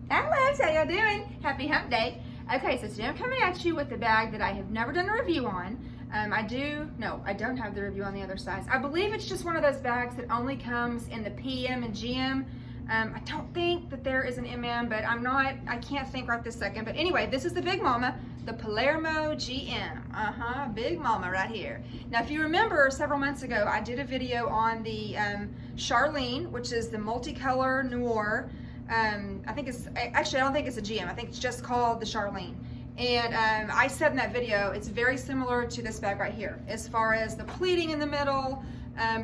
Alex, how y'all doing? Happy hump day. Okay, so today I'm coming at you with the bag that I have never done a review on. I don't have the review on the other size. I believe it's just one of those bags that only comes in the PM and GM. I don't think that there is an MM, but I can't think right this second. But anyway, this is the Big Mama, the Palermo GM. Big Mama right here. Now, if you remember several months ago, I did a video on the Charlene, which is the multicolor noir. I don't think it's a GM. I think it's just called the Charlene. And I said in that video, it's very similar to this bag right here, as far as the pleating in the middle,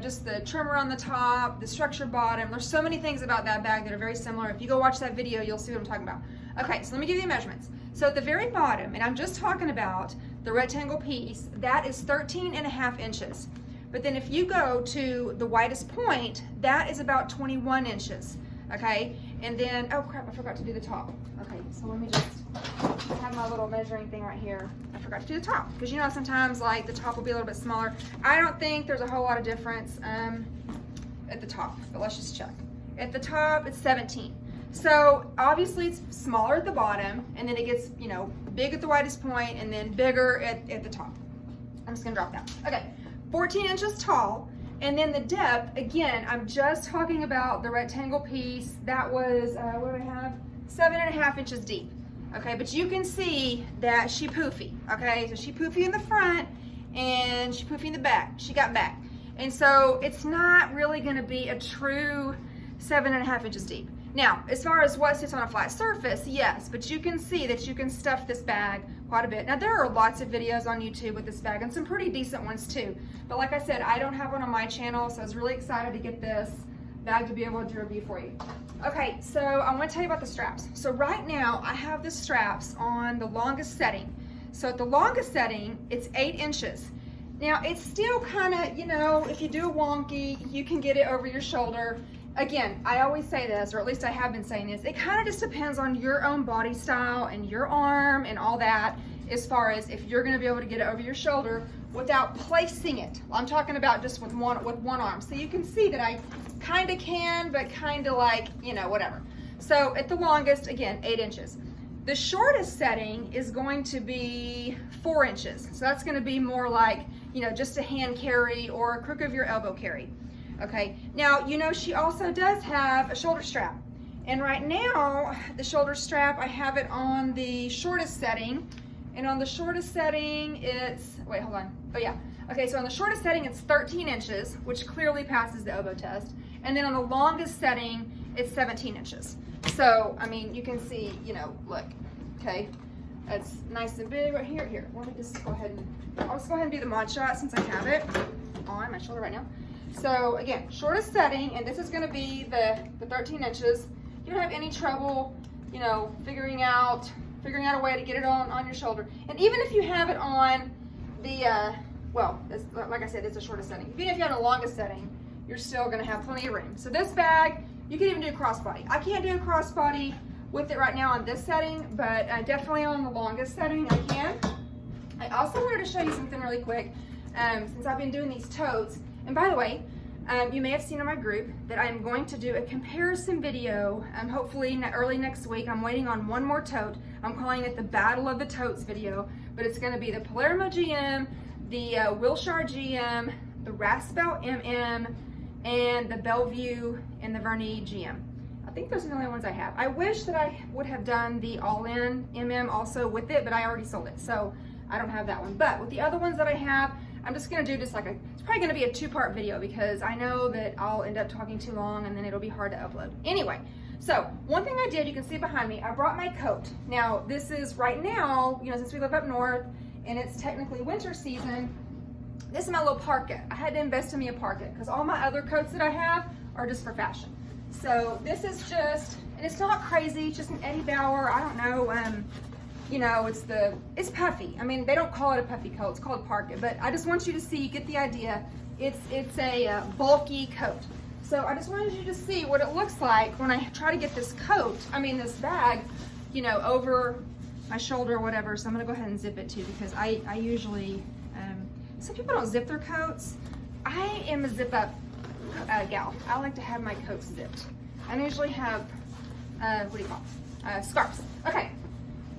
just the trimmer on the top, the structured bottom. There's so many things about that bag that are very similar. If you go watch that video, you'll see what I'm talking about. Okay, so let me give you the measurements. So at the very bottom, and I'm just talking about the rectangle piece, that is 13.5 inches. But then if you go to the widest point, that is about 21 inches. Okay, and then, oh crap, I forgot to do the top. Okay, so let me just have my little measuring thing right here. I forgot to do the top, because you know sometimes like the top will be a little bit smaller. I don't think there's a whole lot of difference at the top, but let's just check. At the top, it's 17. So obviously it's smaller at the bottom, and then it gets, you know, big at the widest point, and then bigger at the top. I'm just gonna drop that. Okay, 14 inches tall. And then the depth, again, I'm just talking about the rectangle piece. That was, what do I have? 7.5 inches deep. Okay, but you can see that she poofy. Okay, so she poofy in the front and she poofy in the back. She got back. And so it's not really gonna be a true 7.5 inches deep. Now, as far as what sits on a flat surface, yes, but you can see that you can stuff this bag quite a bit. Now, there are lots of videos on YouTube with this bag and some pretty decent ones too. But like I said, I don't have one on my channel, so I was really excited to get this bag to be able to review for you. Okay, so I want to tell you about the straps. So right now, I have the straps on the longest setting. So at the longest setting, it's 8 inches. Now, it's still kind of, you know, if you do a wonky, you can get it over your shoulder. Again, I always say this, or at least I have been saying this, it kind of just depends on your own body style and your arm and all that, as far as if you're going to be able to get it over your shoulder without placing it. I'm talking about just with one arm. So you can see that I kind of can, but kind of like, you know, whatever. So at the longest, again, 8 inches. The shortest setting is going to be 4 inches. So that's going to be more like, you know, just a hand carry or a crook of your elbow carry. Okay, now, you know, she also does have a shoulder strap. And right now, the shoulder strap, I have it on the shortest setting. And on the shortest setting, it's, wait, hold on. Oh yeah. Okay, so on the shortest setting, it's 13 inches, which clearly passes the elbow test. And then on the longest setting, it's 17 inches. So, I mean, you can see, you know, look, okay. It's nice and big right here. Here, let me just go ahead and, I'll just go ahead and do the mod shot since I have it on my shoulder right now. So again, shortest setting, and this is going to be the 13 inches. You don't have any trouble, you know, figuring out a way to get it on your shoulder. And even if you have it on the, well, this, like I said, it's the shortest setting. Even if you have the longest setting, you're still going to have plenty of room. So this bag, you can even do a crossbody. I can't do a crossbody with it right now on this setting, but definitely on the longest setting I can. I also wanted to show you something really quick, since I've been doing these totes. And by the way, you may have seen in my group that I'm going to do a comparison video, hopefully early next week. I'm waiting on one more tote. I'm calling it the Battle of the Totes video, but it's going to be the Palermo GM, the Wilshire GM, the Raspel MM, and the Bellevue and the Verney GM. I think those are the only ones I have. I wish that I would have done the all-in MM also with it, but I already sold it, so I don't have that one. But with the other ones that I have, I'm just gonna do just like it's probably gonna be a 2-part video because I know that I'll end up talking too long and then it'll be hard to upload. Anyway, so one thing I did, you can see behind me, I brought my coat. Now this is right now, you know, since we live up north and it's technically winter season, this is my little parka. I had to invest in me a parka because all my other coats that I have are just for fashion. So this is just, and it's not crazy, it's just an Eddie Bauer, I don't know, you know, it's puffy. I mean, they don't call it a puffy coat, it's called parka, but I just want you to see, get the idea. It's a bulky coat. So I just wanted you to see what it looks like when I try to get this coat, this bag, you know, over my shoulder or whatever. So I'm gonna go ahead and zip it too because I usually, some people don't zip their coats. I am a zip up gal. I like to have my coats zipped. I usually have what do you call it? Scarves. Okay,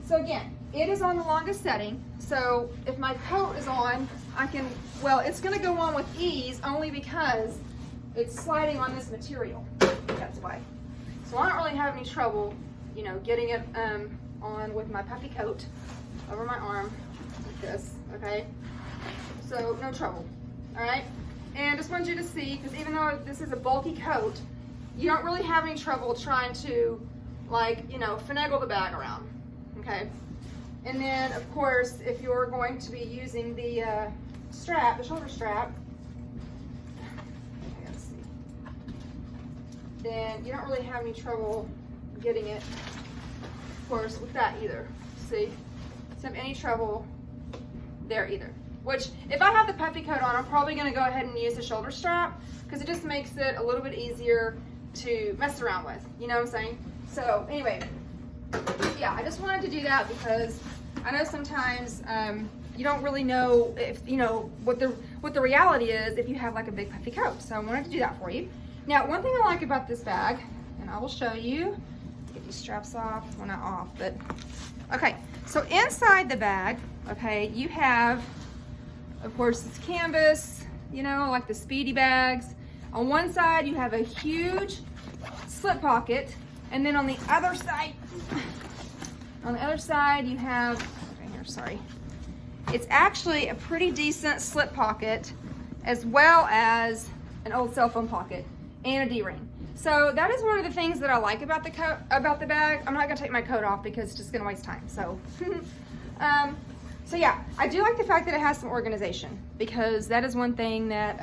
so again, it is on the longest setting. So if my coat is on, I can, well, it's gonna go on with ease only because it's sliding on this material. That's why. So I don't really have any trouble, you know, getting it on with my puffy coat over my arm like this, okay? So no trouble, all right? And just wanted you to see, because even though this is a bulky coat, you don't really have any trouble trying to, like, you know, finagle the bag around, okay? And then, of course, if you're going to be using the strap, the shoulder strap, let's see, then you don't really have any trouble getting it, of course, with that either. See? Don't have any trouble there either. Which, if I have the puffy coat on, I'm probably going to go ahead and use the shoulder strap because it just makes it a little bit easier to mess around with. You know what I'm saying? So, anyway, yeah, I just wanted to do that because I know sometimes you don't really know if, you know, what the reality is if you have like a big puffy coat. So I wanted to do that for you. Now, one thing I like about this bag, and I will show you, get these straps off, well, not off, but, okay. So inside the bag, okay, you have, of course, it's canvas, you know, like the Speedy bags. On one side, you have a huge slip pocket, and then on the other side, you have, right here, sorry. It's actually a pretty decent slip pocket, as well as an old cell phone pocket and a D-ring. So that is one of the things that I like about the bag. I'm not gonna take my coat off because it's just gonna waste time. So, so yeah, I do like the fact that it has some organization because that is one thing that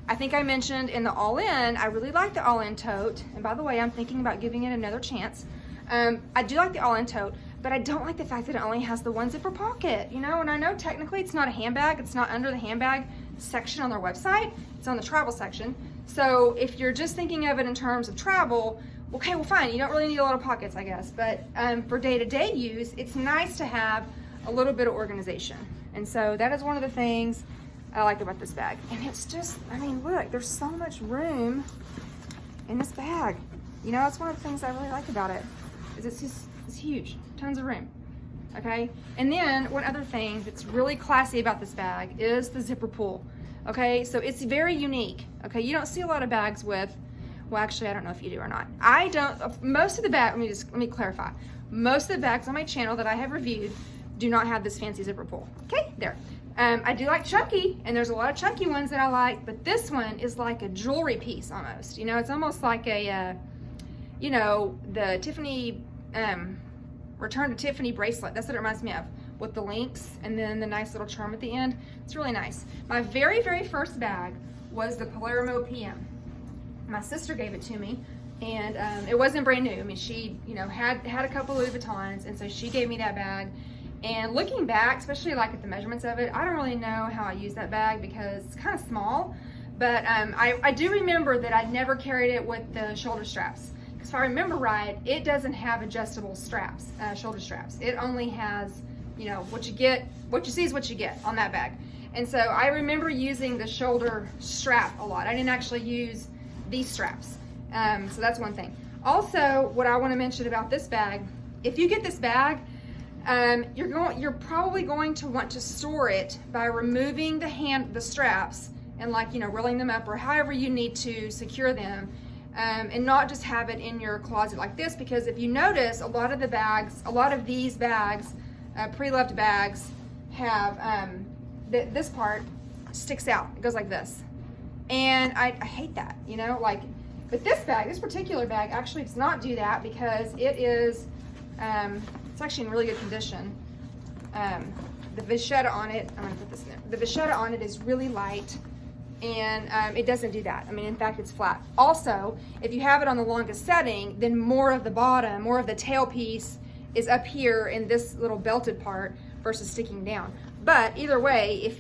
I think I mentioned in the all-in. I really like the all-in tote. And by the way, I'm thinking about giving it another chance. I do like the all-in tote, but I don't like the fact that it only has the one zipper pocket, you know, and I know technically it's not a handbag. It's not under the handbag section on their website. It's on the travel section. So if you're just thinking of it in terms of travel, okay, well fine, you don't really need a lot of pockets, I guess. But for day-to-day use, it's nice to have a little bit of organization. And so that is one of the things I like about this bag. And it's just, I mean, look, there's so much room in this bag. You know, that's one of the things I really like about it, is it's huge, tons of room, okay? And then one other thing that's really classy about this bag is the zipper pull, okay? So it's very unique, okay? You don't see a lot of bags with, well, actually, I don't know if you do or not. I don't, most of the bags, let me clarify. Most of the bags on my channel that I have reviewed do not have this fancy zipper pull, okay? There. I do like chunky, and there's a lot of chunky ones that I like, but this one is like a jewelry piece almost. You know, it's almost like a, you know, the Tiffany, Return to Tiffany bracelet. That's what it reminds me of, with the links and then the nice little charm at the end. It's really nice. My very, very first bag was the Palermo PM. My sister gave it to me, and it wasn't brand new. I mean, she, you know, had a couple Louis Vuittons, and so she gave me that bag. And looking back, especially like at the measurements of it, I don't really know how I use that bag because it's kind of small. But I do remember that I never carried it with the shoulder straps. Because if I remember right, it doesn't have adjustable straps, shoulder straps. It only has, you know, what you see is what you get on that bag. And so I remember using the shoulder strap a lot. I didn't actually use these straps. So that's one thing. Also, what I want to mention about this bag, if you get this bag, you're probably going to want to store it by removing the straps and, like, you know, rolling them up or however you need to secure them, and not just have it in your closet like this, because if you notice, a lot of these bags, pre-loved bags, have this part sticks out. It goes like this, and I hate that, you know, like. But this particular bag actually does not do that because it is. It's actually in really good condition. The vachetta on it, I'm gonna put this in there. The vachetta on it is really light, and it doesn't do that. I mean, in fact, it's flat. Also, if you have it on the longest setting, then more of the bottom, more of the tail piece is up here in this little belted part versus sticking down. But either way,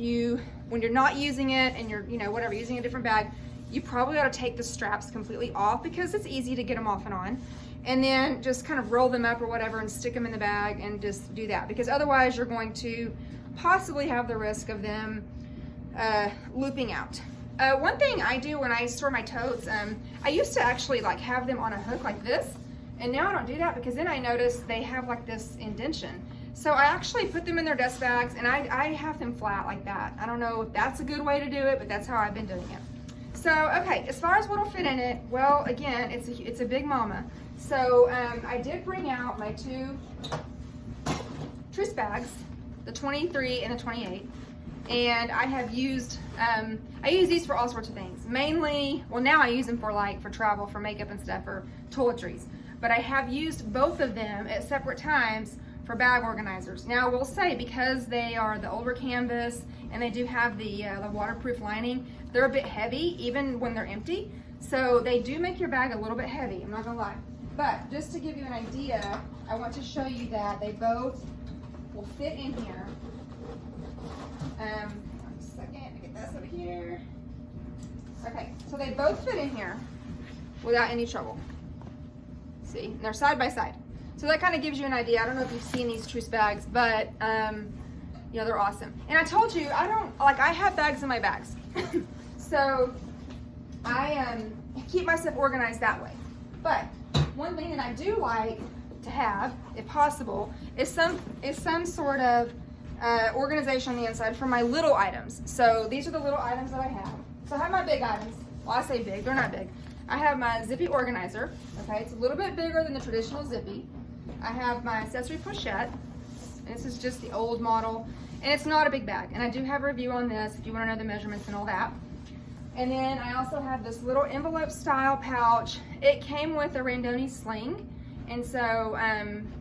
when you're not using it and you're, you know, whatever, using a different bag, you probably ought to take the straps completely off because it's easy to get them off and on. And then just kind of roll them up or whatever and stick them in the bag and just do that, because otherwise you're going to possibly have the risk of them looping out. One thing I do when I store my totes, I used to actually like have them on a hook like this, And now I don't do that because then I notice they have like this indentation. So I actually put them in their dust bags and I have them flat like that. I don't know if that's a good way to do it, but that's how I've been doing it. So, okay, as far as what'll fit in it, well, again, it's a big mama. So I did bring out my 2 truce bags, the 23 and the 28. And I have used, I use these for all sorts of things. Mainly, well now I use them for travel, for makeup and stuff, or toiletries. But I have used both of them at separate times for bag organizers. Now I will say, because they are the older canvas and they do have the waterproof lining, they're a bit heavy even when they're empty. So they do make your bag a little bit heavy, I'm not gonna lie. But just to give you an idea, I want to show you that they both will fit in here. One second to get this over here. Okay, so they both fit in here without any trouble. See, and they're side by side. So that kind of gives you an idea. I don't know if you've seen these truce bags, but you know, they're awesome. And I told you, I have bags in my bags. So I keep myself organized that way. But one thing that I do like to have, if possible, is some sort of organization on the inside for my little items. So these are the little items that I have. So I have my big items. Well, I say big, they're not big. I have my zippy organizer. Okay, it's a little bit bigger than the traditional zippy. I have my accessory pochette. And this is just the old model. And it's not a big bag. And I do have a review on this if you want to know the measurements and all that. And then I also have this little envelope style pouch. It came with a Randoni sling. And so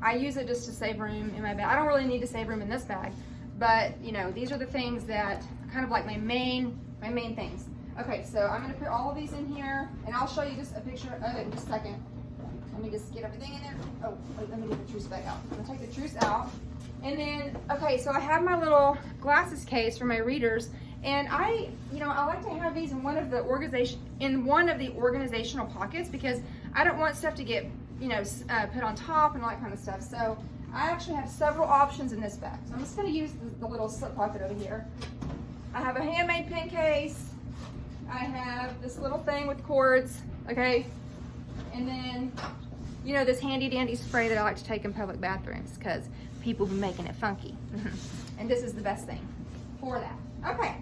I use it just to save room in my bag. I don't really need to save room in this bag. But you know, these are the things that kind of like my main things. Okay, so I'm gonna put all of these in here and I'll show you just a picture of it in just a second. Let me just get everything in there. Oh, wait, let me get the truce bag out. I'm gonna take the truce out. And then, okay, so I have my little glasses case for my readers, and I like to have these in one of the organizational pockets because I don't want stuff to get, put on top and all that kind of stuff. So I actually have several options in this bag. So I'm just gonna use the little slip pocket over here. I have a handmade pen case. I have this little thing with cords, okay? And then, this handy dandy spray that I like to take in public bathrooms because people be making it funky. And this is the best thing for that. Okay.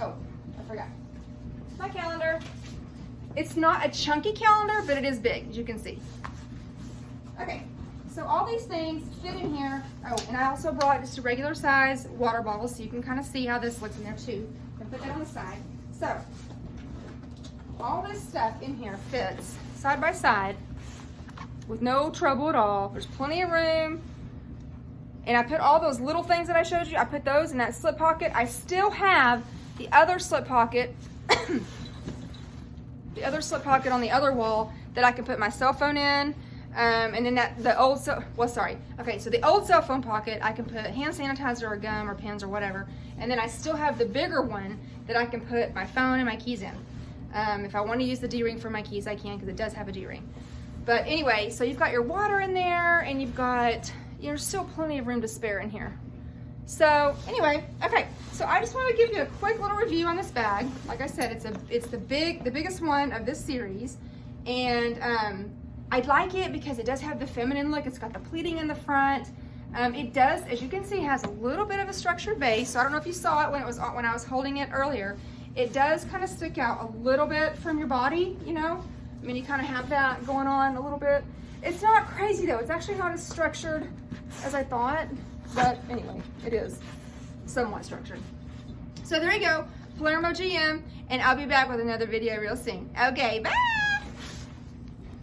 Oh, I forgot. My calendar. It's not a chunky calendar, but it is big, as you can see. Okay, so all these things fit in here. Oh, and I also brought just a regular size water bottle so you can kind of see how this looks in there too. And put that on the side. So, all this stuff in here fits side by side with no trouble at all. There's plenty of room. And I put all those little things that I showed you, I put those in that slip pocket. I still have the other slip pocket, the other slip pocket on the other wall that I can put my cell phone in. And then the old cell phone pocket, I can put hand sanitizer or gum or pens or whatever. And then I still have the bigger one that I can put my phone and my keys in. If I want to use the D-ring for my keys, I can because it does have a D-ring. But anyway, so you've got your water in there and you've got, there's still plenty of room to spare in here. So anyway, okay, so I just want to give you a quick little review on this bag. Like I said, it's the biggest one of this series. And I like it because it does have the feminine look. It's got the pleating in the front. It does, as you can see, has a little bit of a structured base. So I don't know if you saw it when I was holding it earlier. It does kind of stick out a little bit from your body, I mean, you kind of have that going on a little bit. It's not crazy though. It's actually not as structured as I thought, but anyway, it is somewhat structured. So there you go, Palermo GM, and I'll be back with another video real soon. Okay, bye.